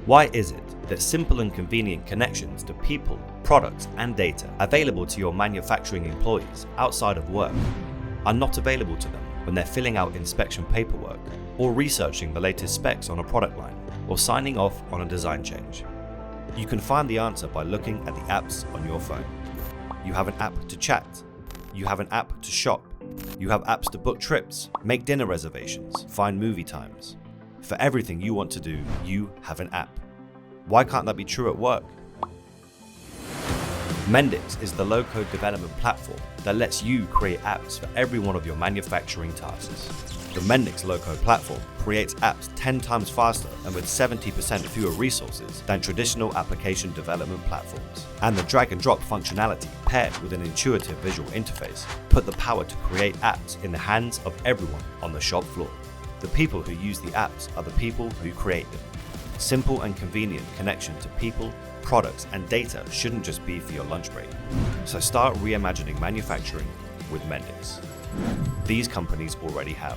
Why is it that simple and convenient connections to people, products, and data available to your manufacturing employees outside of work are not available to them when they're filling out inspection paperwork, or researching the latest specs on a product line, or signing off on a design change? You can find the answer by looking at the apps on your phone. You have an app to chat. You have an app to shop. You have apps to book trips, make dinner reservations, find movie times. For everything you want to do, you have an app. Why can't that be true at work? Mendix is the low-code development platform that lets you create apps for every one of your manufacturing tasks. The Mendix low-code platform creates apps 10 times faster and with 70% fewer resources than traditional application development platforms. And the drag-and-drop functionality paired with an intuitive visual interface put the power to create apps in the hands of everyone on the shop floor. The people who use the apps are the people who create them. Simple and convenient connection to people, products, and data shouldn't just be for your lunch break. So start reimagining manufacturing with Mendix. These companies already have.